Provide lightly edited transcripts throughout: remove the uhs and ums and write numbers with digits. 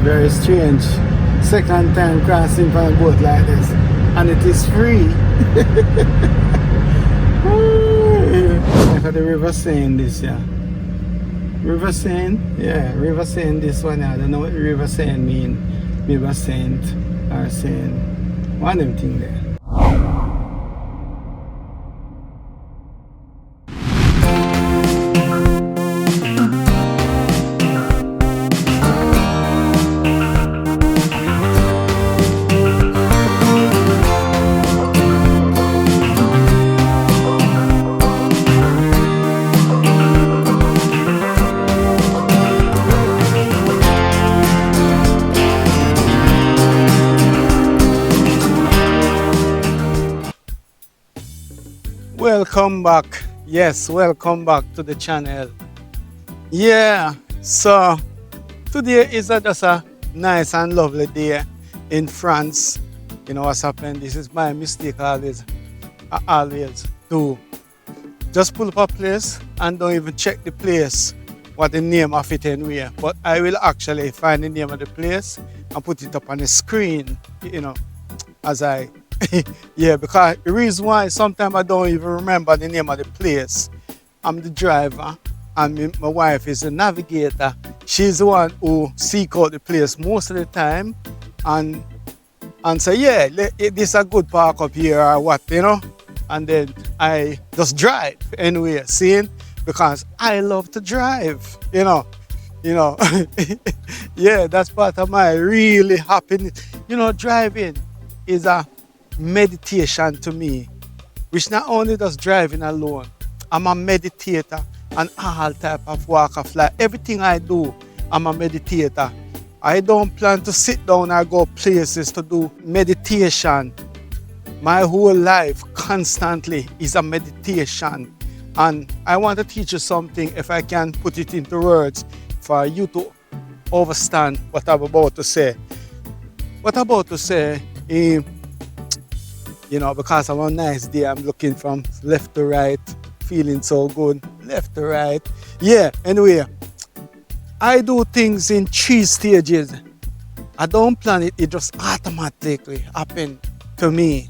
Very strange. Second time crossing from a boat like this. And it is free. Look at the River Seine this, yeah. River Seine? Yeah, River Seine this one. I don't know what River Seine mean. Maybe a saint or Seine. One of them thing there. Welcome back. Yes, welcome back to the channel. Yeah, so today is just a nice and lovely day in France. You know what's happened? This is my mistake always. I always do. Just pull up a place and don't even check the place, what the name of it anyway. But I will actually find the name of the place and put it up on the screen, you know, as I yeah, because the reason why sometimes I don't even remember the name of the place. I'm the driver and my wife is the navigator. She's the one who seek out the place most of the time and say, yeah, this is a good park up here or what, you know. And then I just drive anyway, seeing, because I love to drive, you know. Yeah, that's part of my really happiness. You know, driving is a meditation to me, which not only does driving alone. I'm a meditator and all type of walk of life. Everything I do, I'm a meditator. I don't plan to sit down or go places to do meditation. My whole life constantly is a meditation. And I want to teach you something, if I can put it into words, for you to understand what I'm about to say. What I'm about to say is, you know, because I'm on a nice day, I'm looking from left to right, feeling so good, left to right. Yeah, anyway, I do things in 3 stages. I don't plan it, it just automatically happens to me.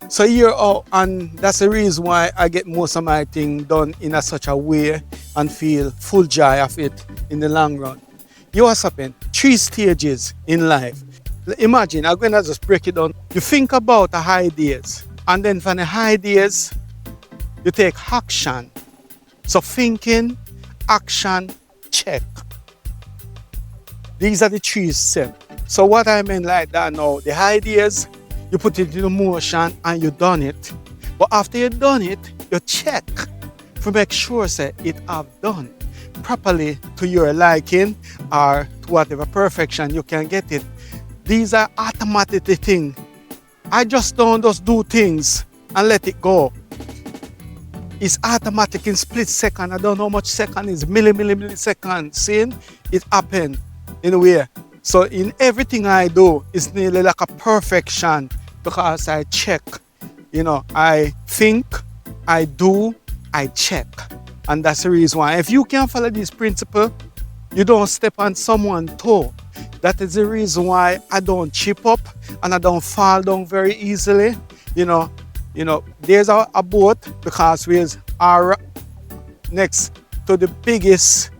So here, and that's the reason why I get most of my things done in such a way and feel full joy of it in the long run. You know what's happened? 3 stages in life. Imagine, I'm going to just break it down. You think about the ideas, and then from the ideas, you take action. So thinking, action, check. These are the 3 steps. So what I mean like that now, the ideas, you put it into motion and you done it. But after you done it, you check to make sure that it have done properly to your liking or to whatever perfection you can get it. These are automatic things. I just don't just do things and let it go. It's automatic in split second. I don't know how much second is, millisecond. Seeing it happen in a way. So in everything I do, it's nearly like a perfection because I check. You know, I think, I do, I check. And that's the reason why. If you can follow this principle, you don't step on someone's toe. That is the reason why I don't chip up and I don't fall down very easily. You know, there's a boat because we are next to the biggest,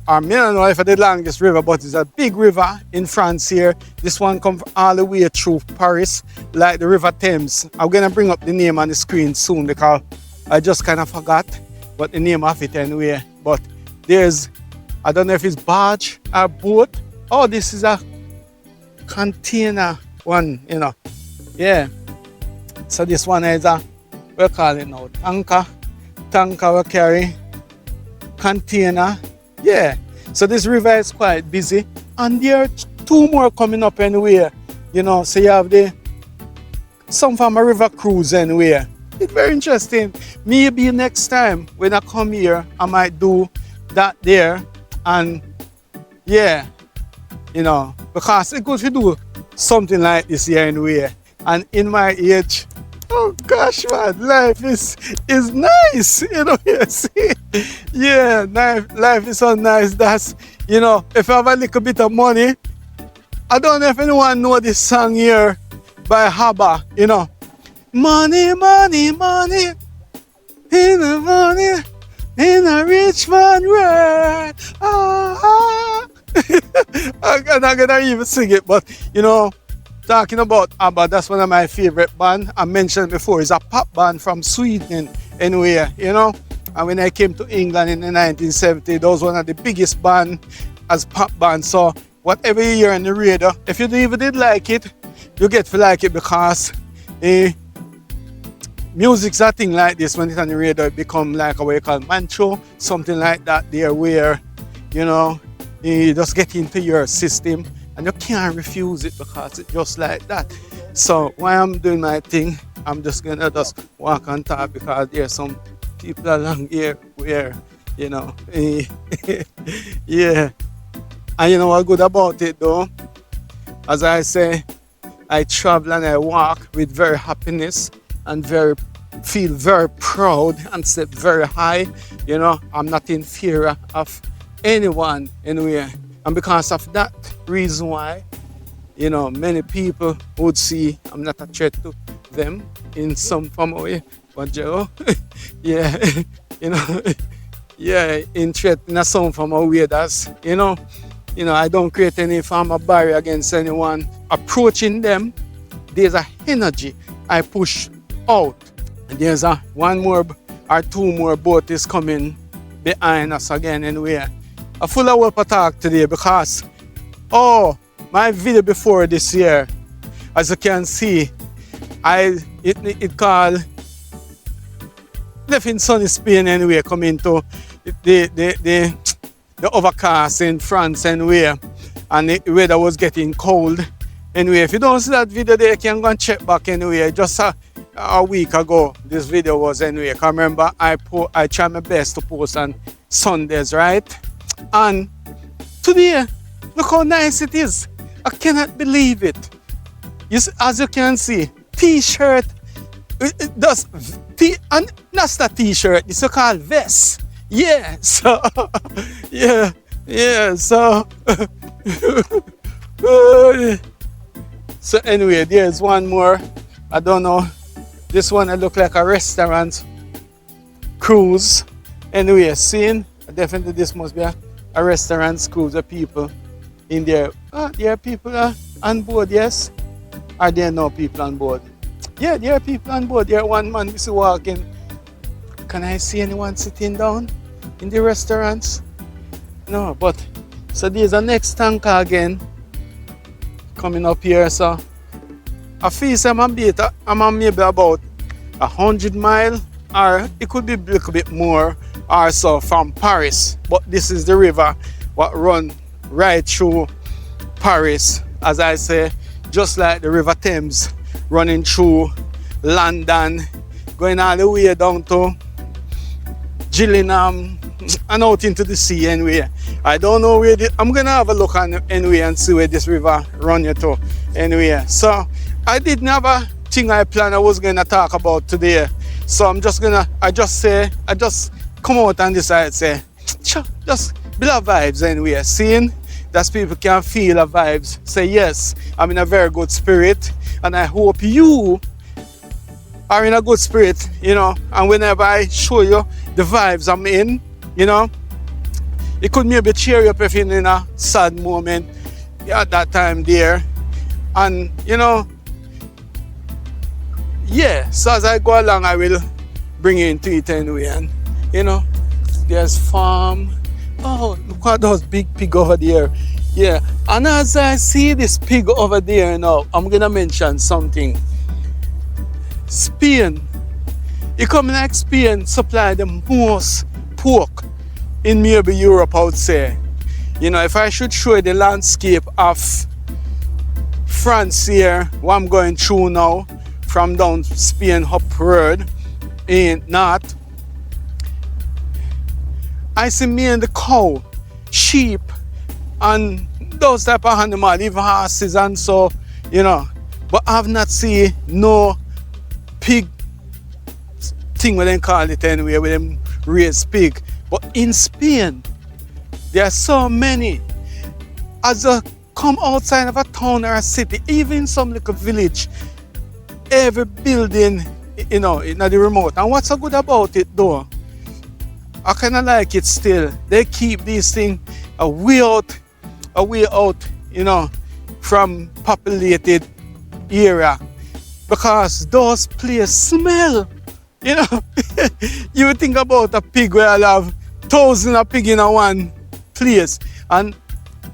I don't know if it's the longest river, but it's a big river in France here. This one comes all the way through Paris, like the River Thames. I'm gonna bring up the name on the screen soon because I just kind of forgot what the name of it anyway. But there's, I don't know if it's barge or boat. Oh, this is a container one, you know. Yeah. So this one is a, we call it now, tanker we carry, container. Yeah. So this river is quite busy. And there are 2 more coming up anyway. You know, so you have some from a river cruise anyway. It's very interesting. Maybe next time when I come here, I might do that there. And yeah, you know, because it's good to do something like this here anyway. And in my age, Oh gosh, man, life is nice, you know. You see, yeah, life is so nice. That's, you know, if I have a little bit of money, I don't know if anyone know this song here by Haba, you know. Money, money, money, in the money, in a rich man world. Ah, ah. I'm not gonna even sing it, but you know, talking about ABBA, that's one of my favorite band. I mentioned before, it's a pop band from Sweden anyway, you know. And when I came to England in the 1970s, that was one of the biggest band as pop band. So whatever you hear on the radio, if you even did like it, you get to like it because music's a thing like this. When it's on the radio, it become like a way called mantra, something like that there where, you know, you just get into your system and you can't refuse it because it's just like that. So while I'm doing my thing, I'm just gonna just walk on top because there's some people along here where, you know, yeah. And you know what good about it though? As I say, I travel and I walk with very happiness and feel very proud and step very high. You know, I'm not in fear of anyone anywhere. And because of that reason why, you know, many people would see I'm not a threat to them in some form of way. But Joe, yeah, you know, yeah, in threat in some form of way. That's, you know, I don't create any form of barrier against anyone. Approaching them, there's a energy I push out. And there's a one more or two more boat is coming behind us again anyway. I full of work talk today because, oh, my video before this year, as you can see, it called Left in Sunny Spain anyway, coming to the overcast in France anyway, and the weather was getting cold. Anyway, if you don't see that video there, you can go and check back anyway. Just a week ago, this video was anyway. I remember I try my best to post on Sundays, right? And today, look how nice it is. I cannot believe it. As you can see, t-shirt, and that's the t-shirt, it's called vest. Yeah, so, yeah, so, so anyway, there's one more. I don't know. This one, I look like a restaurant cruise. Anyway, seeing, definitely this must be a restaurant cruise of people in there. There are people on board, yes? Are there no people on board? Yeah, there are people on board. There are one man is walking. Can I see anyone sitting down in the restaurants? No, but so there's a next tanker again coming up here. So I feel I'm on maybe about 100 miles, or it could be a little bit more or so from Paris. But this is the river what run right through Paris, as I say, just like the River Thames running through London, going all the way down to Gillingham and out into the sea anyway. I don't know where I'm gonna have a look on anyway and see where this river run you to anyway. So I didn't have a thing I planned I was gonna talk about today. So I just come out and decide say, just build vibes anyway. Seeing that people can feel the vibes. Say yes, I'm in a very good spirit, and I hope you are in a good spirit, you know. And whenever I show you the vibes I'm in, you know, it could maybe cheer you up if you're in a sad moment at that time there. And you know, yeah, so as I go along I will bring you into it anyway. And you know, there's farm. Oh, look at those big pig over there. Yeah, and as I see this pig over there now, I'm gonna mention something. Spain, it come like Spain supply the most pork in maybe Europe, I would say. You know, if I should show you the landscape of France here, what I'm going through now, from down Spain up road in north, I see me and the cow, sheep, and those type of animals, even horses and so, you know. But I've not seen no pig thing what they call it anyway, where them raise pig. But in Spain, there are so many. As you come outside of a town or a city, even some little village, every building, in the remote. And what's so good about it though, I kind of like it still. They keep these things a way out, from populated area, because those places smell. You would think about a pig where I'll have thousands of pigs in a one place. And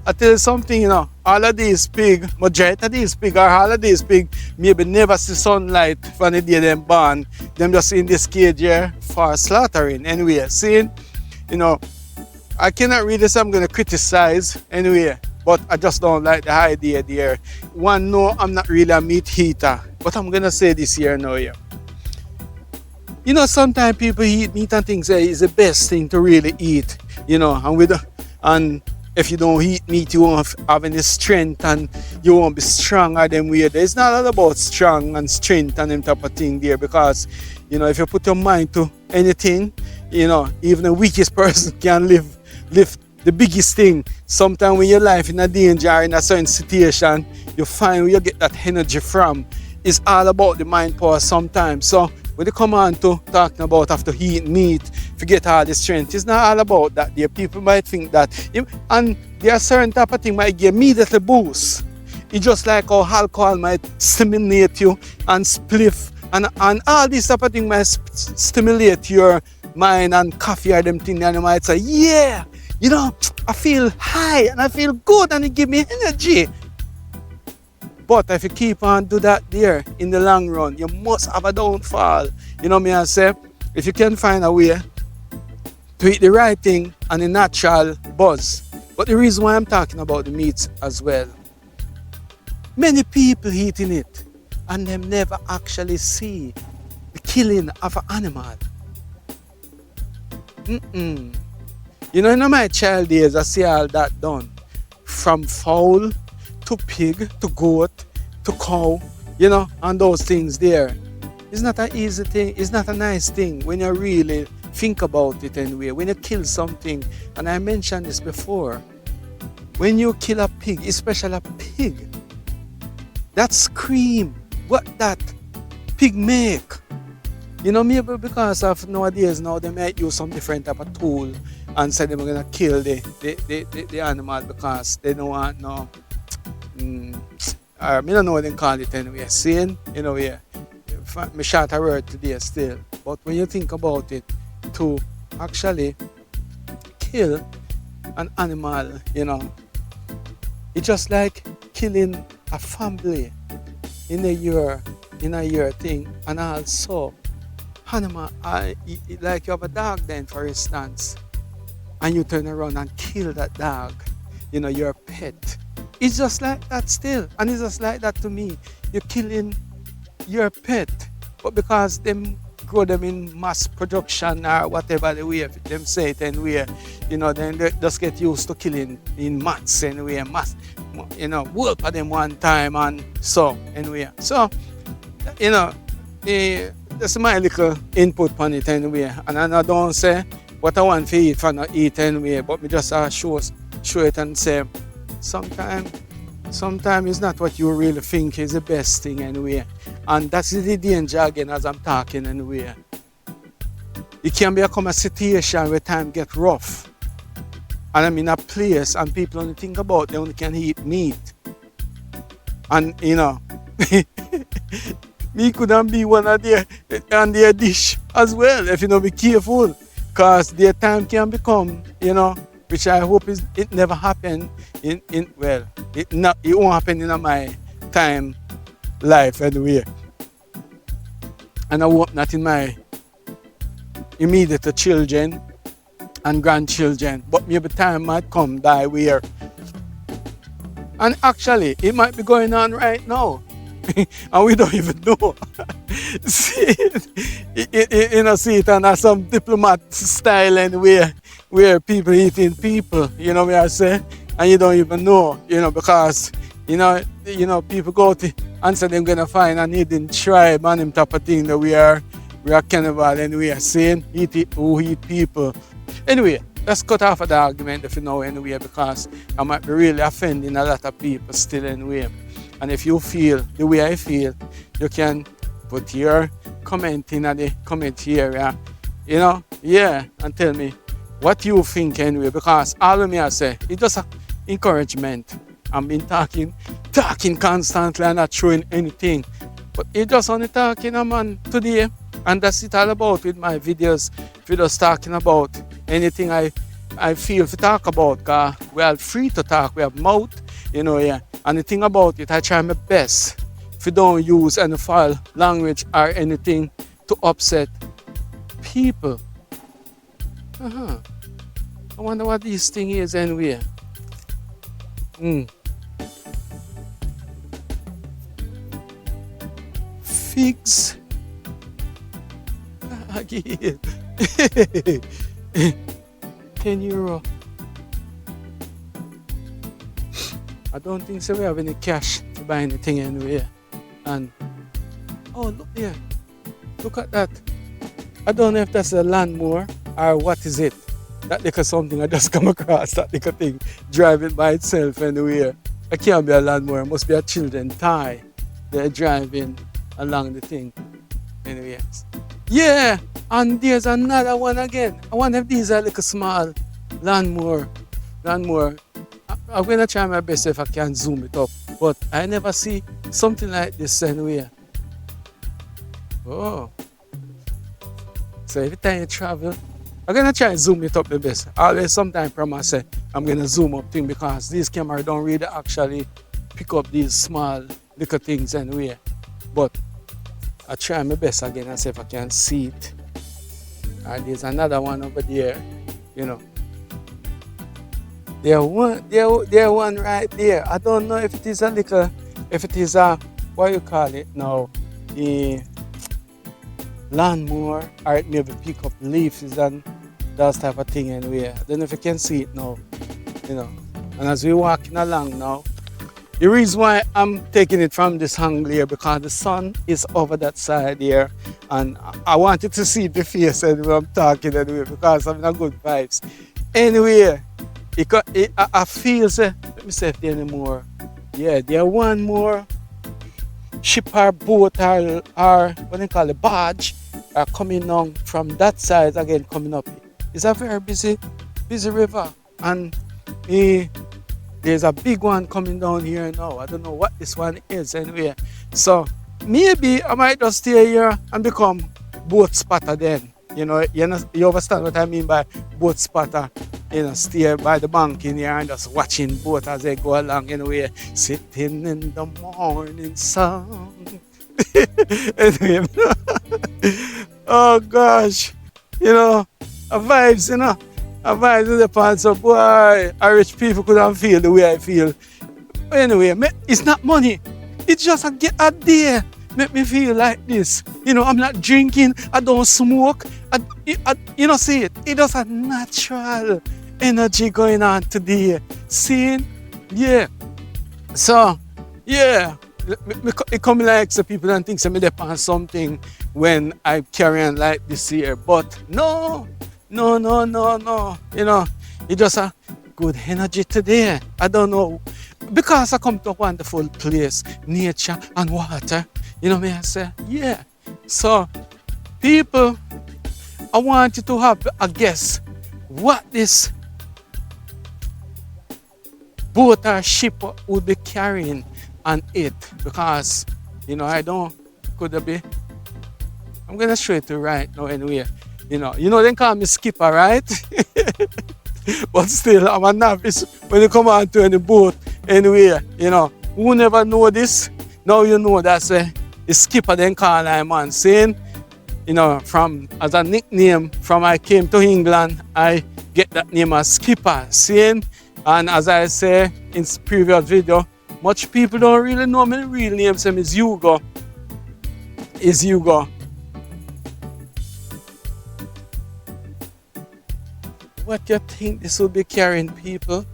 I tell you something, all of these pigs, majority of these pigs, or all of these pigs, maybe never see sunlight from the day them born. Them just in this cage here for slaughtering. Anyway, seeing, I cannot really say I'm going to criticize anyway, but I just don't like the idea there. One, no, I'm not really a meat eater, but I'm going to say this here now, yeah. Sometimes people eat meat and things is the best thing to really eat, and if you don't eat meat, you won't have any strength and you won't be strong or them way. It's not all about strong and strength and them type of thing there, because, if you put your mind to anything, even the weakest person can live the biggest thing. Sometimes when your life in a danger or in a certain situation, you find where you get that energy from. It's all about the mind power sometimes. So when you come on to talking about after eating meat, forget all the strength. It's not all about that there. People might think that, and there are certain type of things might give immediately boost. It's just like how alcohol might stimulate you, and spliff and all these type of things might stimulate your mind, and coffee or them things, and you might say, yeah, I feel high and I feel good and it give me energy. But if you keep on do that there, in the long run, you must have a downfall. Me I say, if you can find a way to eat the right thing and the natural buzz. But the reason why I'm talking about the meats as well, many people eating it and them never actually see the killing of an animal. In my child days, I see all that done. From fowl to pig to goat to cow, and those things there. It's not an easy thing. It's not a nice thing when you really think about it anyway. When you kill something, and I mentioned this before, when you kill a pig, especially a pig, that scream, what that pig make, maybe because of nowadays now they might use some different type of tool and say they're gonna kill the animal because they don't want no I don't know what they call it anyway, saying, yeah. Me short a word today still. But when you think about it, to actually kill an animal, it's just like killing a family in a year thing. And also animal, like you have a dog then, for instance, and you turn around and kill that dog, your pet. It's just like that still, and it's just like that to me. You're killing your pet, but because them grow them in mass production or whatever the way them say it anyway, then they just get used to killing in mass anyway, work for them one time and so anyway. So, that's my little input on it anyway, and I don't say what I want to eat for not eat anyway, but me just show it and say, sometimes it's not what you really think is the best thing anyway. And that's the danger again as I'm talking anyway. It can become a situation where time get rough. And I'm in a place and people only think about they only can eat meat. And me couldn't be one of their dish as well if you don't be careful. Because their time can become, which I hope it never happened it won't happen in my time life anyway. And I hope not in my immediate children and grandchildren, but maybe time might come die where. And actually it might be going on right now. And we don't even know. See it and some diplomat style anyway, where people eating people, what I say, and you don't even know, because people go to and so they're gonna find an hidden tribe and them type of thing that we are cannibal and we are saying who eat people. Anyway, let's cut off of the argument if you know anyway, because I might be really offending a lot of people still anyway. And if you feel the way I feel, you can put your comment in the comment area, yeah, and tell me what you think anyway, because all of me I say, it's just encouragement. I've been talking constantly and not showing anything. But it's just only talking, man, today. And that's it all about with my videos. If you're just talking about anything I feel to talk about, because we are free to talk, we have mouth, yeah. And the thing about it, I try my best if you don't use any foul language or anything to upset people. I wonder what this thing is anyway. Figs. Again. €10. I don't think so we have any cash to buy anything anyway. And oh, look there. Look at that. I don't know if that's a lawnmower or what is it. That like something I just come across, that like a thing driving by itself anyway. It can't be a lawnmower, it must be a children toy. They're driving along the thing. Anyway. Yeah, and there's another one again. I wonder if these are like a small lawnmower. I'm gonna try my best if I can zoom it up, but I never see something like this anywhere. Oh, so every time you travel, I'm gonna try and zoom it up the best. Always sometimes I say I'm gonna zoom up thing because these cameras don't really actually pick up these small little things anyway. But I try my best again and see if I can see it. And there's another one over there, There one right there. I don't know if it is what you call it now, a lawnmower, or it maybe pick up leaves and that type of thing anyway. I don't know if you can see it now, And as we're walking along now, the reason why I'm taking it from this angle here because the sun is over that side here, and I wanted to see the face anyway I'm talking anyway because I'm in a good vibes. Anyway, I feel, let me see if there any more. Yeah, there one more ship or boat or what they call it, barge are coming on from that side again, coming up. It's a very busy river, and there's a big one coming down here now. I don't know what this one is anyway. So maybe I might just stay here and become boat spotter then. You understand what I mean by boat spotter? Stay by the bank in here and just watching boat as they go along anyway. Sitting in the morning sun. Anyway, oh gosh, a vibes, a vibes in the pants. So boy, rich people couldn't feel the way I feel. Anyway, it's not money. It's just a day. Make me feel like this. I'm not drinking. I don't smoke. See it. It does a natural energy going on today. See? Yeah. So, yeah. It come like so people don't think me depend on something when I carry on like this here. But no. It just a good energy today. I don't know. Because I come to a wonderful place, nature and water. Me I say, yeah. So, people, I want you to have a guess what this boat or ship would be carrying on it. Because, I don't, could be, I'm going to show it to you right now anyway. They call me skipper, right? But still, I'm a novice when you come on to any boat anyway. Who never know this? Now you know that's the skipper then call I man saying, from as a nickname from I came to England, I get that name as skipper, saying, and as I say in previous video, much people don't really know my real name, so is Hugo. Is Hugo. What do you think this will be carrying, people?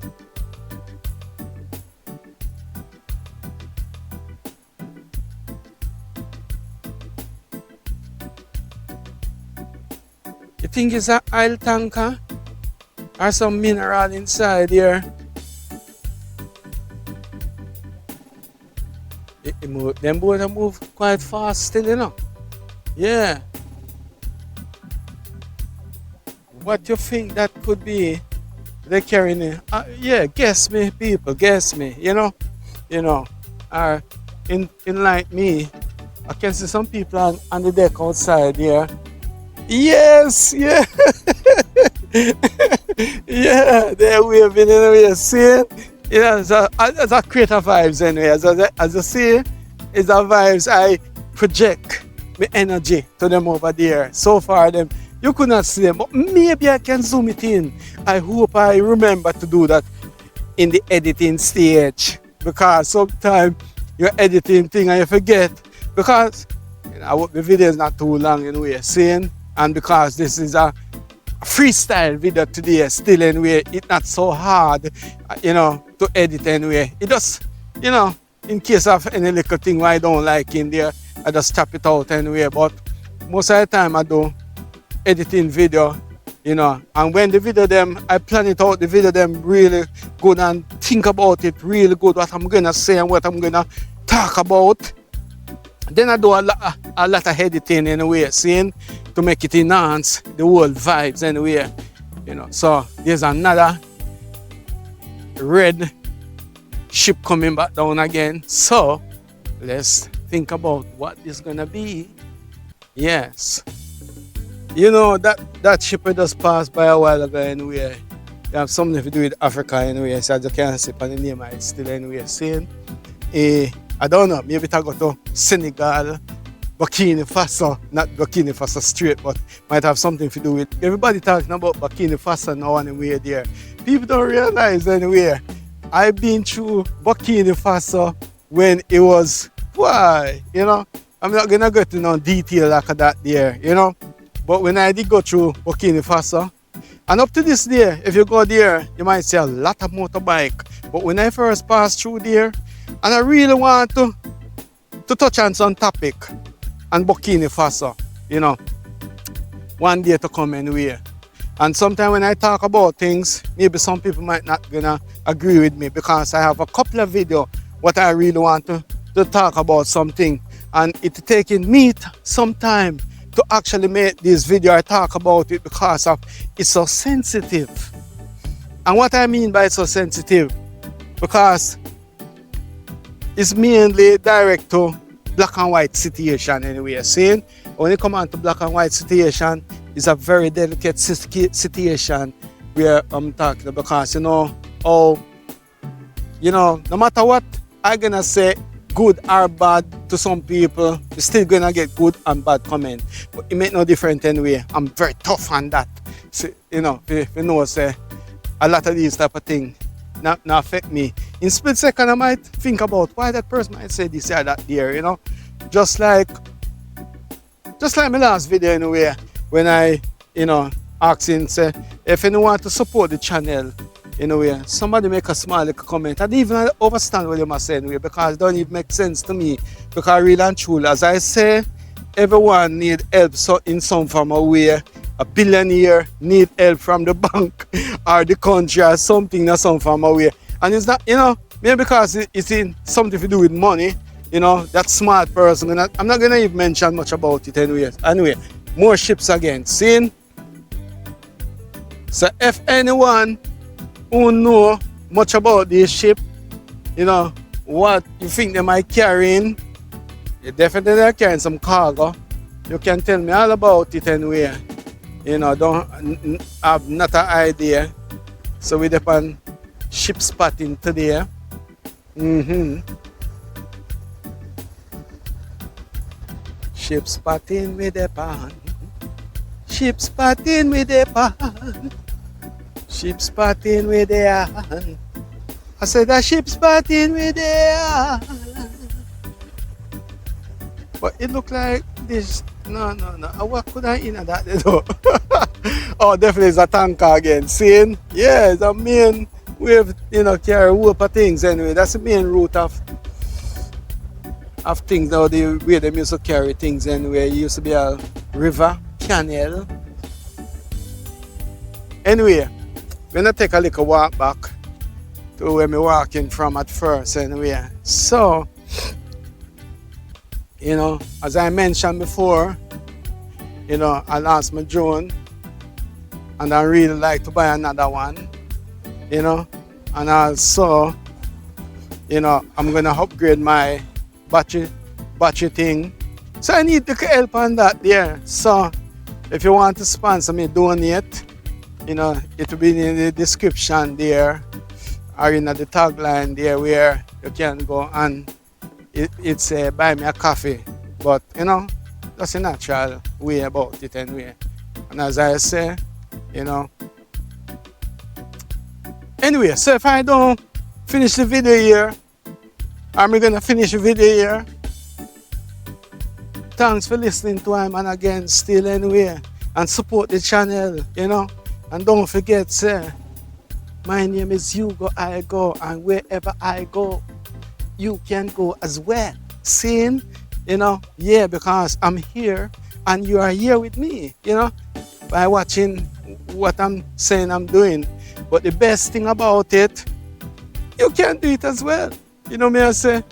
think it's an oil tanker or some mineral inside here. Them boats move quite fast still, you know. Yeah. What you think that could be? They carrying it. Yeah, guess me, people, guess me. You know. In like me, I can see some people on the deck outside here. Yes, yeah. Yeah, they're waving anyway, see? Yeah, so it's a creator vibes anyway. As you see, it's a vibes I project my energy to them over there. So far, them you could not see them, but maybe I can zoom it in. I hope I remember to do that in the editing stage, because sometimes you're editing thing and you forget, because I hope the video is not too long anyway, seeing, and because this is a freestyle video today, still anyway, it's not so hard, to edit anyway. It just, in case of any little thing I don't like in there, I just tap it out anyway. But most of the time I do editing video, and when the video them, I plan it out, the video them really good and think about it really good, what I'm gonna say and what I'm gonna talk about. Then I do a lot of editing anyway, seeing, to make it enhance the whole vibes anyway, So there's another red ship coming back down again. So let's think about what is gonna be. Yes. That ship just passed by a while ago anyway. They have something to do with Africa anyway, so I just can't see on the name it's still anyway. Seeing, I don't know, maybe I go to Senegal, Burkina Faso, not Burkina Faso straight, but might have something to do with. Everybody talking about Burkina Faso now anyway there. People don't realize anyway, I've been through Burkina Faso when it was, I'm not gonna go into no detail like that there, But when I did go through Burkina Faso, and up to this day, if you go there, you might see a lot of motorbike. But when I first passed through there, and I really want to touch on some topic on Burkina Faso, one day to come anyway. And sometimes when I talk about things, maybe some people might not gonna agree with me, because I have a couple of videos what I really want to talk about something, and it's taking me some time to actually make this video. I talk about it because of it's so sensitive. And what I mean by so sensitive, because it's mainly direct to black and white situation anyway. Seeing, when it comes on to black and white situation, it's a very delicate situation where I'm talking about, because no matter what I'm gonna say, good or bad to some people, you're still gonna get good and bad comment. But it make no difference anyway. I'm very tough on that. So, say a lot of these type of things not affect me. In split second, I might think about why that person might say this or that there, Just like my last video anyway, when I, asking, say, if anyone want to support the channel, somebody make a small little comment. I don't even understand what you must say anyway, because it don't even make sense to me. Because really and truly, as I say, everyone need help in some form or way. A billionaire need help from the bank or the country or something in some form or way. And it's not, maybe because it's in something to do with money, that smart person. I'm not gonna even mention much about it anyway. Anyway, more ships again. Seeing? So if anyone who know much about this ship, what you think they might carry in, you definitely are carrying some cargo. You can tell me all about it anyway. Don't have not an idea. So we depend ship spotting today. Ship spotting with the pan. Ship spotting with the pan. Ship spotting with the hand. I said a ship spotting with the hand. But it look like this. No. What could I in that though? Oh, definitely it's a tanker again. Seeing? Yeah, it's a main wave, carry whoop things anyway. That's the main route of things now, the way they used to carry things anyway. It used to be a river, canal. Anyway, we're gonna take a little walk back to where we walking from at first anyway. So, you know, as I mentioned before, you know, I lost my drone and I really like to buy another one, you know, and also, you know, I'm gonna upgrade my battery thing. So I need the help on that there. So if you want to sponsor me, donate, you know, it will be in the description there or in the tagline there where you can go and it's buy me a coffee. But you know, that's a natural way about it anyway. And as I say, you know. Anyway, so if I don't finish the video here, I'm gonna finish the video here. Thanks for listening to him and again still anyway. And support the channel, you know. And don't forget, say, my name is Hugo I Go, and wherever I go, you can go as well. Seeing, you know, yeah, because I'm here and you are here with me, you know, by watching what I'm saying I'm doing. But the best thing about it, you can do it as well. You know me, I say,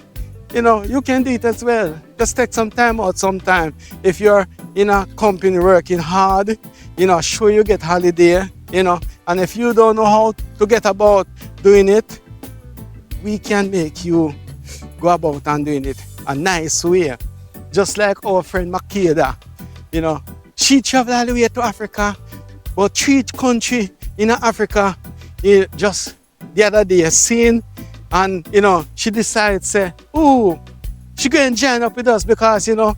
you know, you can do it as well. Just take some time out sometime. If you're in a company working hard, you know, sure you get holiday, you know, and if you don't know how to get about doing it, we can make you go about and doing it a nice way. Just like our friend Makeda, you know, she traveled all the way to Africa, but 3 countries in Africa, just the other day seen, and you know, she decided, say, ooh, she going to join up with us because, you know,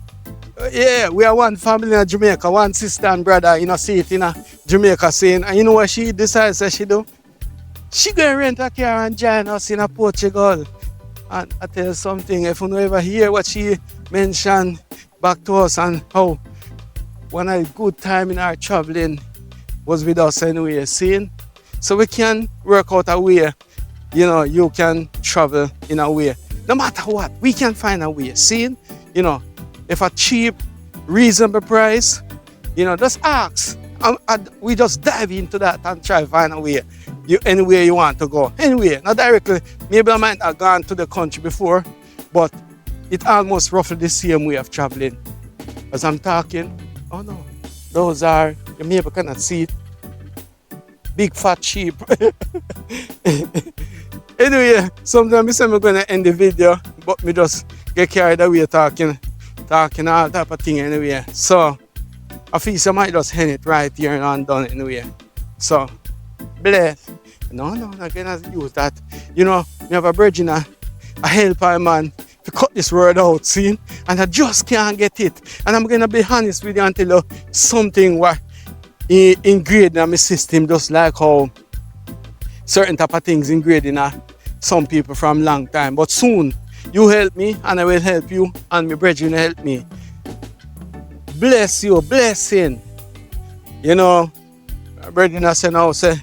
yeah, we are one family in Jamaica, one sister and brother, you know, see it in Jamaica scene. And you know what she decides that she do? She going to rent a car and join us in Portugal. And I tell you something, if you ever hear what she mentioned back to us and how one of the good time in our traveling was with us anyway, seeing? So we can work out a way, you know, you can travel in a way. No matter what, we can find a way, seeing? You know, if a cheap, reasonable price, you know, just ask. We just dive into that and try to find a way. Anywhere you want to go. Anyway, not directly. Maybe I might have gone to the country before, but it's almost roughly the same way of traveling. As I'm talking, oh no, those are, you maybe cannot see it, big fat sheep. Anyway, sometimes I say I'm going to end the video, but me just get carried away talking all type of thing anyway. So, I feel I might just end it right here and I'm done anyway. So, bless. No, I'm not going to use that. You know, me have a virgin, a helper man, to cut this word out, see? And I just can't get it. And I'm going to be honest with you and tell you something what ingrained in my system, just like how certain type of things ingrained in some people from long time. But soon, you help me and I will help you and my brethren will help me. Bless you, blessing. You know, my brethren I say now, say,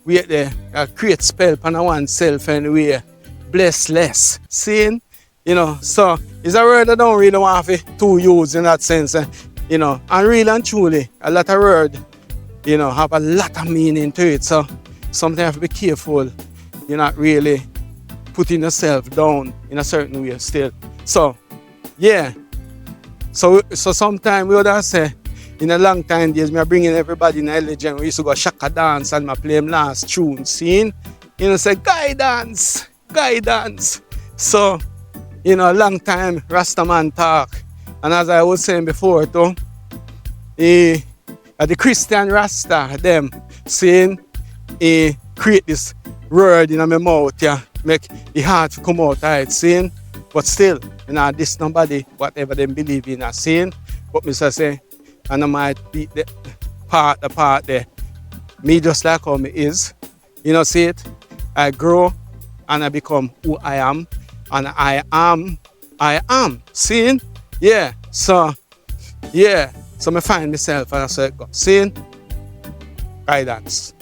we at the create spell on oneself anyway. Bless less. Seeing? You know, so it's a word I don't really want to use in that sense. You know, and really and truly, a lot of words, you know, have a lot of meaning to it. So sometimes you have to be careful. You're not really putting yourself down in a certain way still. So, yeah. So sometimes we would have say, in a long time days, me bringing everybody in a legend. We used to go shaka dance and me play them last tune, seeing? You know, say, guidance. So, you know, a long time Rastaman talk. And as I was saying before, too, the Christian Rasta, them, saying, create this word in my mouth, yeah, make it hard to come out, right, saying, but still, you know, this nobody, whatever they believe in, saying, but Mr. say, and I might be the part there. Me just like how me is, you know, see it, I grow and I become who I am, and I am, seeing, yeah, so I find myself and I say, seeing, guidance.